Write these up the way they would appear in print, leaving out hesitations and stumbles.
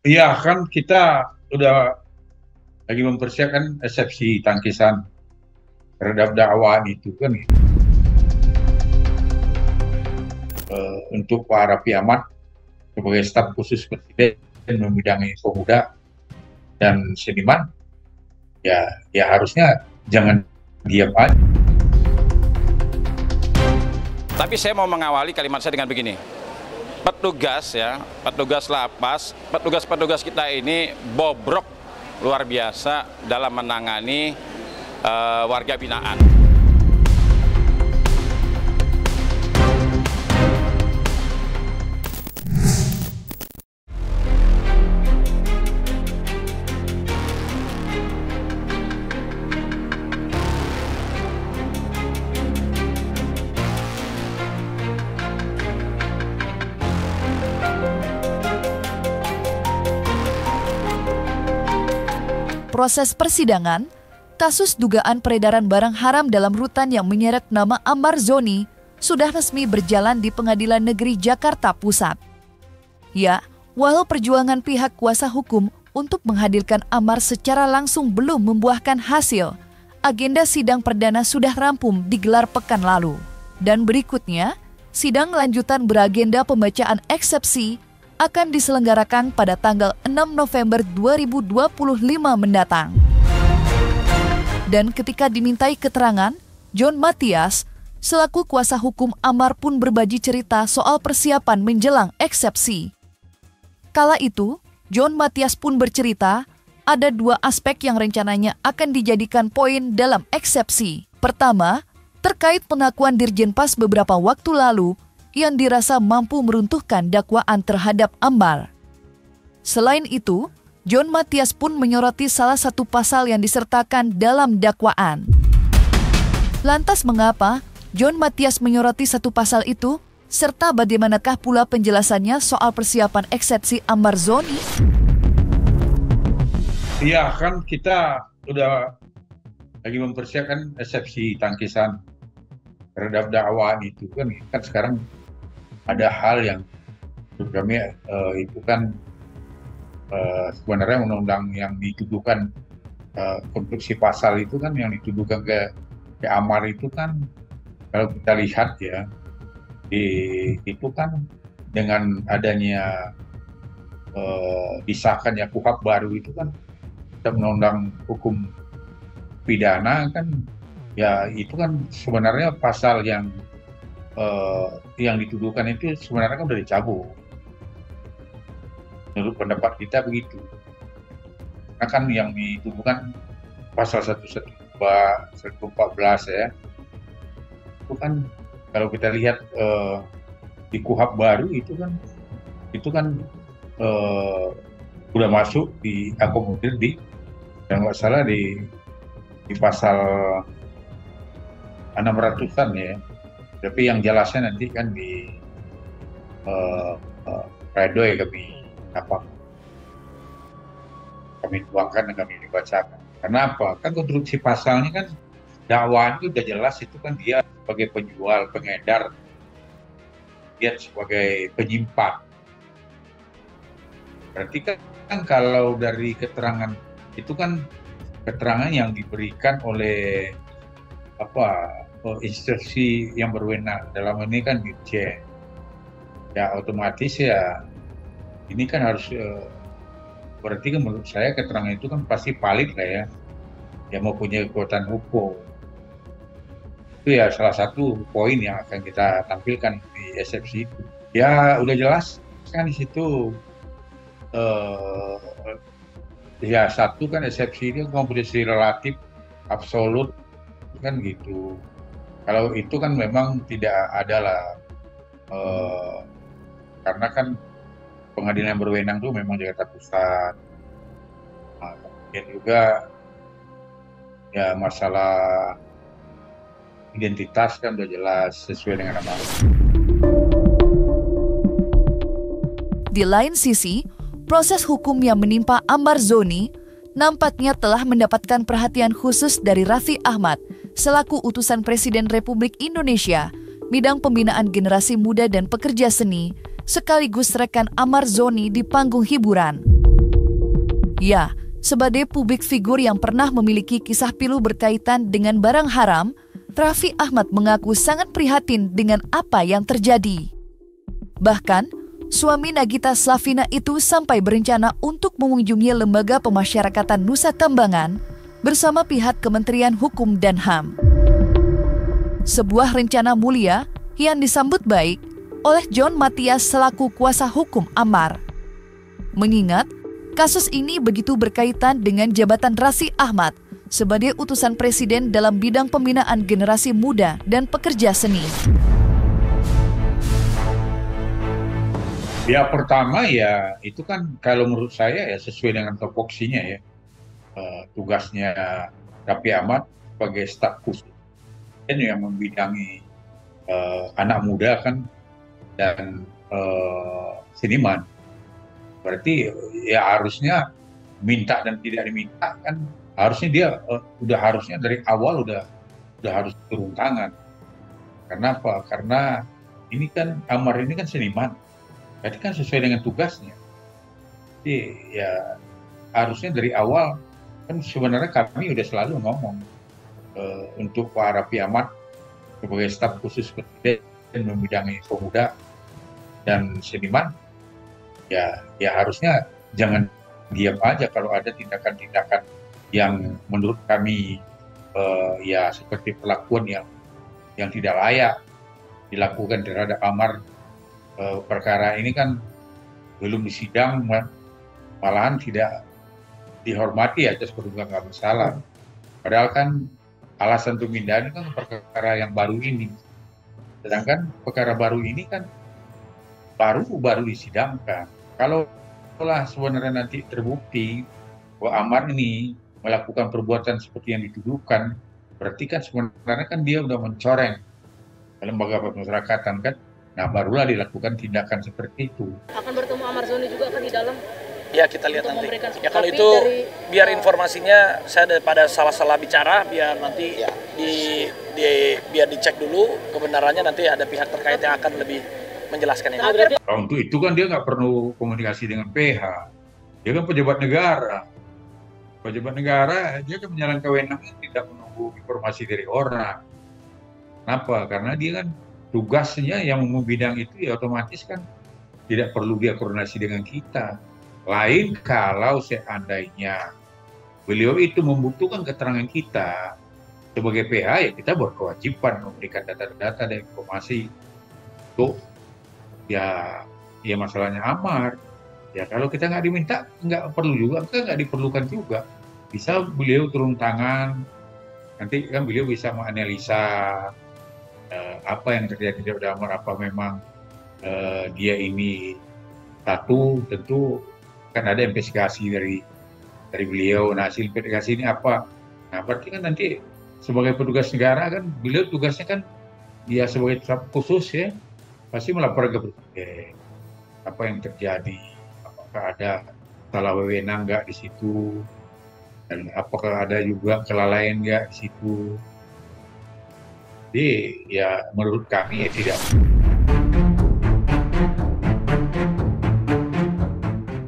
Iya kan kita udah lagi mempersiapkan resepsi tangkisan terhadap dakwaan itu kan untuk Pak Raffi Ahmad sebagai staf khusus presiden membidangi pemuda dan seniman ya harusnya jangan diam aja. Tapi saya mau mengawali kalimat saya dengan begini. Petugas lapas, petugas kita ini bobrok luar biasa dalam menangani warga binaan. Proses persidangan, kasus dugaan peredaran barang haram dalam rutan yang menyeret nama Ammar Zoni sudah resmi berjalan di Pengadilan Negeri Jakarta Pusat. Ya, walau perjuangan pihak kuasa hukum untuk menghadirkan Ammar secara langsung belum membuahkan hasil, agenda sidang perdana sudah rampung digelar pekan lalu. Dan berikutnya, sidang lanjutan beragenda pembacaan eksepsi akan diselenggarakan pada tanggal 6 November 2025 mendatang. Dan ketika dimintai keterangan, John Mathias, selaku kuasa hukum Ammar pun berbagi cerita soal persiapan menjelang eksepsi. Kala itu, John Mathias pun bercerita, ada dua aspek yang rencananya akan dijadikan poin dalam eksepsi. Pertama, terkait pengakuan Dirjen Pas beberapa waktu lalu yang dirasa mampu meruntuhkan dakwaan terhadap Ammar. Selain itu, John Mathias pun menyoroti salah satu pasal yang disertakan dalam dakwaan. Lantas mengapa John Mathias menyoroti satu pasal itu, serta bagaimanakah pula penjelasannya soal persiapan eksepsi Ammar Zoni? Iya kan kita udah lagi mempersiapkan resepsi tangkisan terhadap dakwaan itu kan sekarang ada hal yang kami itu kan sebenarnya undang-undang yang dituduhkan konstruksi pasal itu kan yang dituduhkan ke Ammar itu kan kalau kita lihat ya itu kan dengan adanya disahkannya KUHP baru itu kan undang-undang hukum pidana kan ya itu kan sebenarnya pasal yang dituduhkan itu sebenarnya kan sudah dicabut. Menurut pendapat kita begitu. Karena kan yang dituduhkan pasal 114 ya. Itu kan kalau kita lihat di KUHP baru itu kan sudah masuk di akomodir di yang nggak salah di pasal 600-an ya. Tapi yang jelasnya nanti kan di pledoi kami tuangkan dan kami dibacakan. Kenapa? Kan konstruksi pasalnya kan dakwaan itu udah jelas itu kan dia sebagai penjual, pengedar, dia sebagai penyimpan. Berarti kan kalau dari keterangan itu kan keterangan yang diberikan oleh instansi yang berwenang, dalam ini kan Dirjen. Ya otomatis ya ini kan harus berarti kan menurut saya keterangan itu kan pasti valid lah ya. Yang mau punya kekuatan hukum. Itu ya salah satu poin yang akan kita tampilkan di eksepsi itu. Ya udah jelas kan di situ ya satu kan eksepsi itu kompetensi relatif absolut kan gitu. Kalau itu kan memang tidak ada lah, karena kan pengadilan yang berwenang itu memang Jakarta Pusat. Nah, kemudian juga ya masalah identitas kan udah jelas sesuai dengan nama. Di lain sisi, proses hukum yang menimpa Ammar Zoni nampaknya telah mendapatkan perhatian khusus dari Raffi Ahmad selaku utusan Presiden Republik Indonesia, bidang pembinaan generasi muda dan pekerja seni, sekaligus rekan Ammar Zoni di panggung hiburan. Ya, sebagai publik figur yang pernah memiliki kisah pilu berkaitan dengan barang haram, Raffi Ahmad mengaku sangat prihatin dengan apa yang terjadi. Bahkan, suami Nagita Slavina itu sampai berencana untuk mengunjungi Lembaga Pemasyarakatan Nusa Kambangan bersama pihak Kementerian Hukum dan HAM. Sebuah rencana mulia yang disambut baik oleh John Matias selaku kuasa hukum Ammar. Mengingat, kasus ini begitu berkaitan dengan jabatan Raffi Ahmad sebagai utusan Presiden dalam bidang pembinaan generasi muda dan pekerja seni. Ya pertama ya itu kan kalau menurut saya ya sesuai dengan topoksinya ya, tugasnya Raffi Ahmad sebagai staf khusus yang membidangi anak muda kan dan seniman. Berarti ya harusnya minta dan tidak diminta kan harusnya dia harusnya dari awal udah harus turun tangan. Kenapa? Karena ini kan Ammar ini kan seniman. Berarti kan sesuai dengan tugasnya. Jadi ya harusnya dari awal kan sebenarnya kami udah selalu ngomong untuk Pak Raffi Ahmad sebagai staf khusus Presiden membidangi pemuda dan seniman ya harusnya jangan diam aja kalau ada tindakan-tindakan yang menurut kami ya seperti perlakuan yang tidak layak dilakukan terhadap Ammar. Perkara ini kan belum disidang, malahan tidak dihormati atas perbuatan nggak bersalah. Padahal kan alasan pemindahan itu kan perkara yang baru ini. Sedangkan perkara baru ini kan baru disidangkan. Kalau sebenarnya nanti terbukti bahwa Ammar ini melakukan perbuatan seperti yang dituduhkan, berarti kan sebenarnya kan dia udah mencoreng lembaga pemasyarakatan kan. Nah, barulah dilakukan tindakan seperti itu. Akan bertemu Ammar Zoni juga kan di dalam? Ya, kita lihat nanti. Ya, kalau itu biar informasinya saya daripada salah-salah bicara, biar nanti ya. Biar dicek dulu kebenarannya, nanti ada pihak terkait yang akan lebih menjelaskan ini. Nah, untuk itu kan dia nggak perlu komunikasi dengan PH. Dia kan pejabat negara. Pejabat negara, dia kan menjalankan kewenangan tidak menunggu informasi dari orang. Kenapa? Karena dia kan tugasnya yang membidang itu ya otomatis kan tidak perlu dia koordinasi dengan kita. Lain kalau seandainya beliau itu membutuhkan keterangan kita sebagai PH, ya kita berkewajiban memberikan data-data dan informasi untuk ya masalahnya Ammar. Ya kalau kita nggak diminta nggak perlu juga, kita nggak diperlukan juga. Bisa beliau turun tangan, nanti kan beliau bisa menganalisa apa yang terjadi di Ammar, apa memang dia ini satu, tentu kan ada investigasi dari beliau. Nah, hasil investigasi ini apa? Nah, berarti kan nanti sebagai petugas negara kan beliau tugasnya kan dia sebagai staf khusus ya pasti melapor ke Presiden apa yang terjadi, apakah ada salah wewenang nggak di situ dan apakah ada juga kelalaian nggak di situ. Jadi ya menurut kami ya tidak.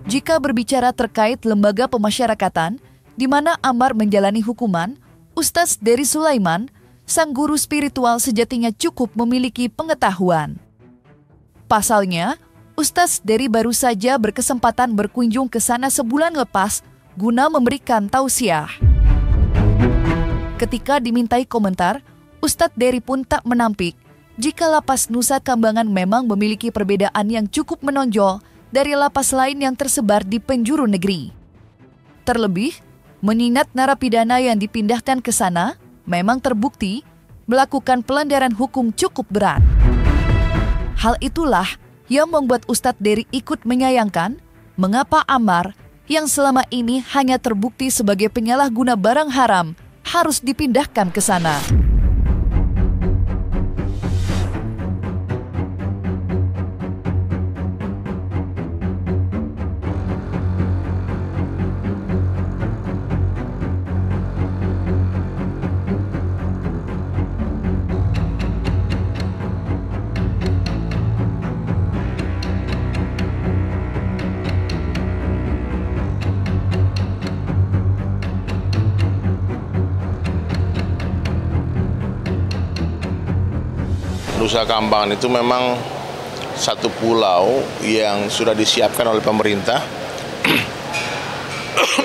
Jika berbicara terkait lembaga pemasyarakatan, di mana Ammar menjalani hukuman, Ustadz Dery Sulaiman, sang guru spiritual sejatinya cukup memiliki pengetahuan. Pasalnya, Ustadz Dery baru saja berkesempatan berkunjung ke sana sebulan lepas guna memberikan tausiah. Ketika dimintai komentar, Ustadz Dery pun tak menampik jika lapas Nusa Kambangan memang memiliki perbedaan yang cukup menonjol dari lapas lain yang tersebar di penjuru negeri. Terlebih, mengingat narapidana yang dipindahkan ke sana memang terbukti melakukan pelanggaran hukum cukup berat. Hal itulah yang membuat Ustadz Dery ikut menyayangkan mengapa Ammar yang selama ini hanya terbukti sebagai penyalahguna barang haram harus dipindahkan ke sana. Nusa Kambangan itu memang satu pulau yang sudah disiapkan oleh pemerintah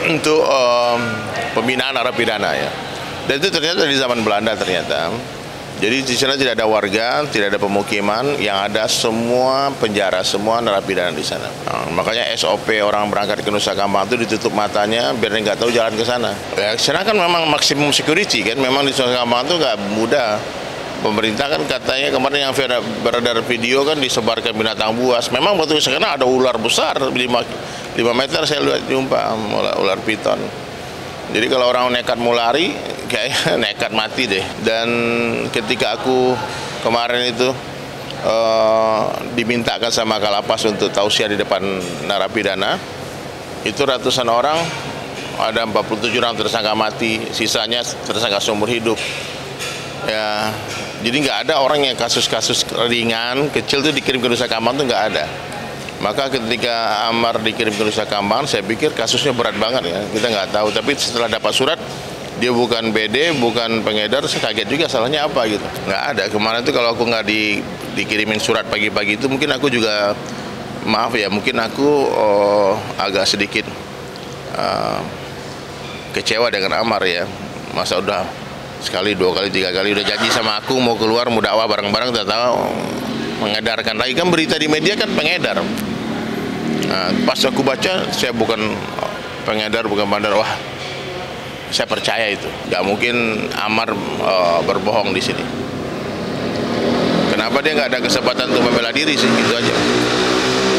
untuk pembinaan narapidana ya. Dan itu ternyata di zaman Belanda ternyata. Jadi di sana tidak ada warga, tidak ada pemukiman, yang ada semua penjara, semua narapidana di sana. Nah, makanya SOP orang berangkat ke Nusa Kambangan itu ditutup matanya biar nggak tahu jalan ke sana. Ya, sana kan memang maksimum security kan, memang di Nusa Kambangan itu nggak mudah. Pemerintah kan katanya kemarin yang beredar video kan disebarkan binatang buas. Memang waktu ke sana ada ular besar 5 meter saya lihat jumpa ular piton. Jadi kalau orang nekat mau lari, kayaknya nekat mati deh. Dan ketika aku kemarin itu dimintakan sama Kalapas untuk tausiah di depan narapidana, itu ratusan orang, ada 47 orang tersangka mati, sisanya tersangka seumur hidup. Ya, jadi nggak ada orang yang kasus-kasus ringan, kecil itu dikirim ke Nusa Kambangan itu nggak ada. Maka ketika Amar dikirim ke Nusa Kambangan, saya pikir kasusnya berat banget ya, kita nggak tahu. Tapi setelah dapat surat, dia bukan BD, bukan pengedar, saya kaget juga salahnya apa gitu. Nggak ada, kemarin itu kalau aku nggak dikirimin surat pagi-pagi itu mungkin aku juga, maaf ya, mungkin aku agak sedikit kecewa dengan Amar ya. Masa udah sekali, 2 kali, 3 kali udah janji sama aku mau keluar, mau dakwah bareng-bareng, tahu mengedarkan lagi kan berita di media kan pengedar. Nah, pas aku baca, saya bukan pengedar, bukan bandar, wah saya percaya itu, nggak mungkin Amar berbohong di sini. Kenapa dia nggak ada kesempatan untuk membela diri sih, gitu aja.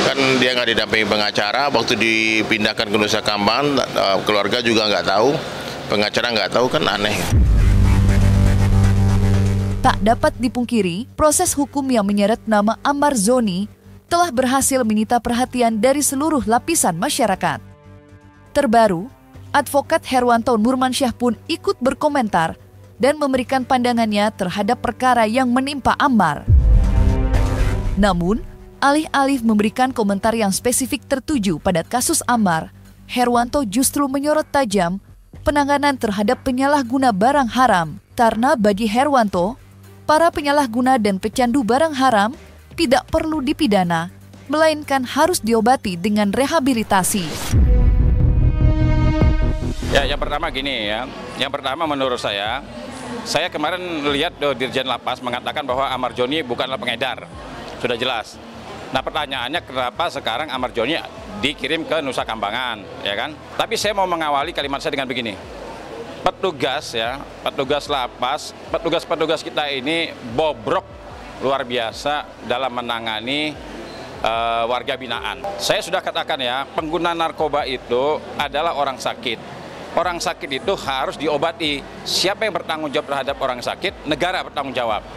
Kan dia nggak didampingi pengacara, waktu dipindahkan ke Nusa Kambangan, keluarga juga nggak tahu, pengacara nggak tahu, kan aneh. Tak dapat dipungkiri, proses hukum yang menyeret nama Amar Zoni telah berhasil menyita perhatian dari seluruh lapisan masyarakat. Terbaru, Advokat Herwanto Nurmansyah pun ikut berkomentar dan memberikan pandangannya terhadap perkara yang menimpa Amar. Namun, alih-alih memberikan komentar yang spesifik tertuju pada kasus Amar, Herwanto justru menyorot tajam penanganan terhadap penyalahguna barang haram. Karena bagi Herwanto, para penyalahguna dan pecandu barang haram tidak perlu dipidana, melainkan harus diobati dengan rehabilitasi. Ya, yang pertama gini ya. Yang pertama menurut saya kemarin lihat Dirjen Lapas mengatakan bahwa Amar Zoni bukanlah pengedar. Sudah jelas. Nah, pertanyaannya kenapa sekarang Amar Zoni dikirim ke Nusa Kambangan, ya kan? Tapi saya mau mengawali kalimat saya dengan begini. Petugas lapas, petugas kita ini bobrok luar biasa dalam menangani warga binaan. Saya sudah katakan ya, pengguna narkoba itu adalah orang sakit. Orang sakit itu harus diobati. Siapa yang bertanggung jawab terhadap orang sakit? Negara bertanggung jawab.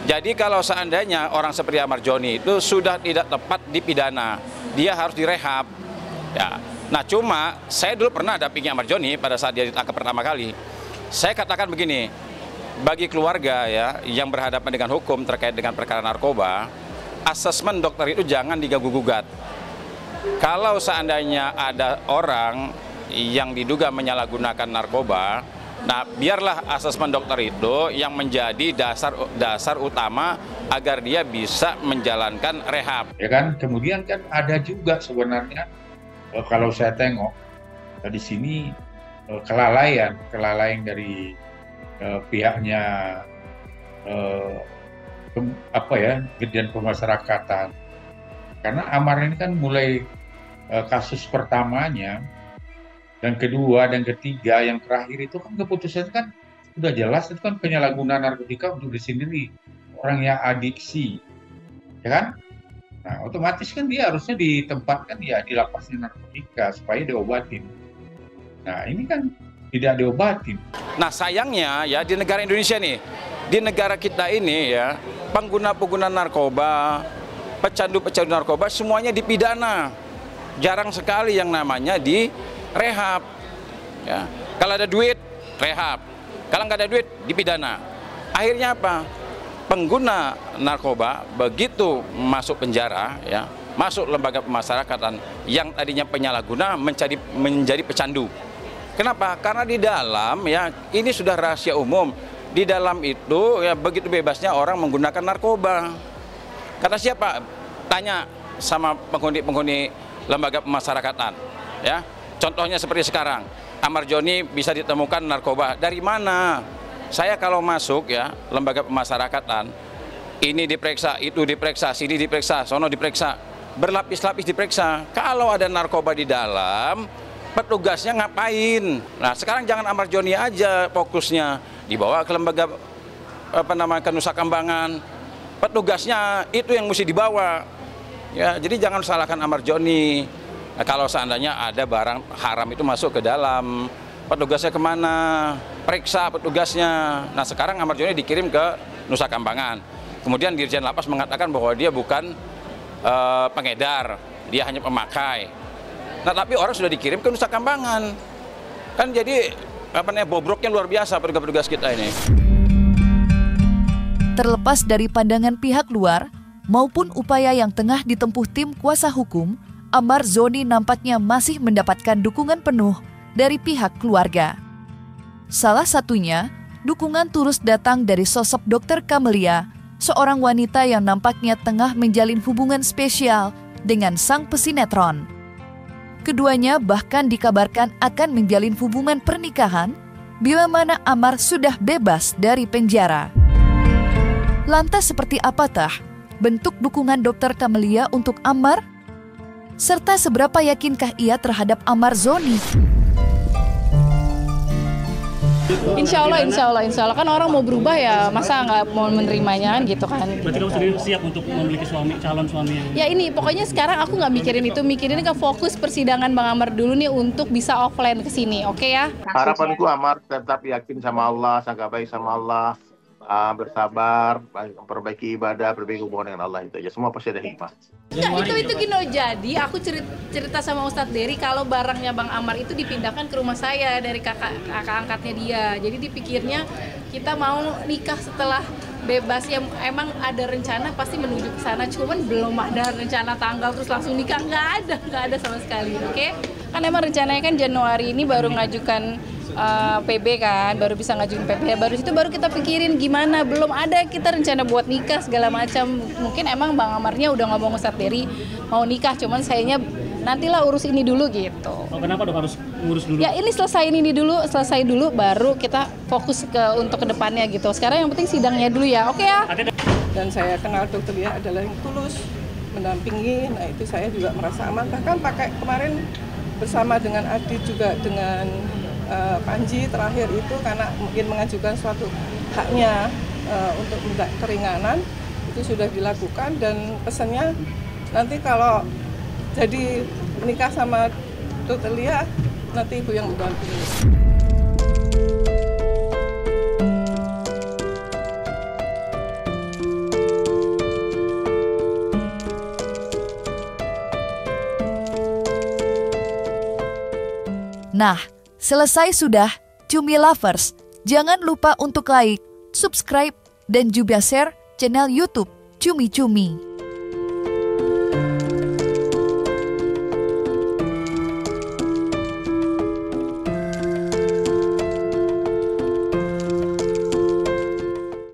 Jadi kalau seandainya orang seperti Amar Zoni itu sudah tidak tepat dipidana, dia harus direhab. Ya. Nah, cuma saya dulu pernah dampingi Amar Zoni pada saat dia ditangkap pertama kali. Saya katakan begini, bagi keluarga ya yang berhadapan dengan hukum terkait dengan perkara narkoba, asesmen dokter itu jangan diganggu-gugat. Kalau seandainya ada orang yang diduga menyalahgunakan narkoba, nah biarlah asesmen dokter itu yang menjadi dasar utama agar dia bisa menjalankan rehab. Ya kan, kemudian kan ada juga sebenarnya kalau saya tengok di sini kelalaian dari pihaknya Dirjen Pemasyarakatan. Karena Amar ini kan mulai kasus pertamanya dan kedua dan ketiga, yang terakhir itu kan keputusan kan sudah jelas, itu kan penyalahgunaan narkotika untuk diri sendiri, orang yang adiksi, ya kan? Nah, otomatis kan dia harusnya ditempatkan ya di lapasnya narkotika supaya diobatin. Nah, ini kan tidak diobatin. Nah, sayangnya ya di negara Indonesia nih, di negara kita ini ya, pengguna-pengguna narkoba, pecandu-pecandu narkoba semuanya dipidana. Jarang sekali yang namanya direhab. Ya. Kalau ada duit, rehab. Kalau nggak ada duit, dipidana. Akhirnya apa? Pengguna narkoba begitu masuk penjara, ya, masuk lembaga pemasyarakatan yang tadinya penyalahguna menjadi pecandu. Kenapa? Karena di dalam ya ini sudah rahasia umum. di dalam itu ya begitu bebasnya orang menggunakan narkoba. Kata siapa? Tanya sama penghuni lembaga pemasyarakatan. Ya, contohnya seperti sekarang, Amar Joni bisa ditemukan narkoba dari mana? Saya kalau masuk ya lembaga pemasyarakatan, ini diperiksa, itu diperiksa, sini diperiksa, sono diperiksa, berlapis-lapis diperiksa. Kalau ada narkoba di dalam, petugasnya ngapain? Nah, sekarang jangan Amar Joni aja fokusnya, dibawa ke lembaga ke Nusa Kambangan. Petugasnya itu yang mesti dibawa. Ya, jadi jangan salahkan Amar Joni. Nah, kalau seandainya ada barang haram itu masuk ke dalam, petugasnya kemana? Periksa petugasnya. Nah, sekarang Amar Joni dikirim ke Nusa Kambangan. Kemudian Dirjen Lapas mengatakan bahwa dia bukan pengedar, dia hanya pemakai. Nah, tapi orang sudah dikirim ke Nusa Kambangan. Kan jadi bobroknya luar biasa petugas-petugas kita ini. Terlepas dari pandangan pihak luar maupun upaya yang tengah ditempuh tim kuasa hukum, Amar Zoni nampaknya masih mendapatkan dukungan penuh dari pihak keluarga. Salah satunya, dukungan tulus datang dari sosok Dr. Camelia, seorang wanita yang nampaknya tengah menjalin hubungan spesial dengan sang pesinetron. Keduanya bahkan dikabarkan akan menjalin hubungan pernikahan bila mana Amar sudah bebas dari penjara. Lantas seperti apatah bentuk dukungan Dr. Camelia untuk Amar? Serta seberapa yakinkah ia terhadap Amar Zoni? Insya Allah kan orang mau berubah ya, masa nggak mau menerimanya gitu kan. Berarti kamu sendiri siap untuk memiliki calon suami yang... Ya ini pokoknya sekarang aku nggak mikirin itu, mikirin ke fokus persidangan Bang Amar dulu nih untuk bisa offline ke sini, oke ya? Harapanku Amar tetap yakin sama Allah, sangka baik sama Allah, bersabar, perbaiki ibadah, perbaiki hubungan dengan Allah, itu aja. Semua pasti ada hikmah. Enggak, itu Gino. Jadi aku cerita sama Ustadz Dery kalau barangnya Bang Amar itu dipindahkan ke rumah saya dari kakak angkatnya dia. Jadi dipikirnya kita mau nikah setelah bebas, yang emang ada rencana pasti menuju ke sana, cuman belum ada rencana tanggal terus langsung nikah, nggak ada sama sekali, oke? Kan emang rencananya kan Januari ini baru ngajukan PB kan, baru bisa ngajuin PB, baru kita pikirin gimana, belum ada kita rencana buat nikah segala macam. Mungkin emang Bang Amarnya udah ngomong Ustadz Dery mau nikah, cuman sayanya nantilah urus ini dulu gitu. Oh, kenapa dong harus ngurus dulu? Ya ini selesai dulu baru kita fokus untuk kedepannya gitu. Sekarang yang penting sidangnya dulu ya, oke ya? Dan saya kenal Dokter Lia adalah yang tulus mendampingi, nah itu saya juga merasa aman. Bahkan kemarin bersama dengan Adit juga dengan Panji terakhir itu karena mungkin mengajukan suatu haknya untuk minta keringanan, itu sudah dilakukan dan pesannya nanti kalau jadi menikah sama Dokter Lia nanti ibu yang mendampingi. Nah, selesai sudah, Cumi Lovers. Jangan lupa untuk like, subscribe, dan juga share channel YouTube Cumi Cumi.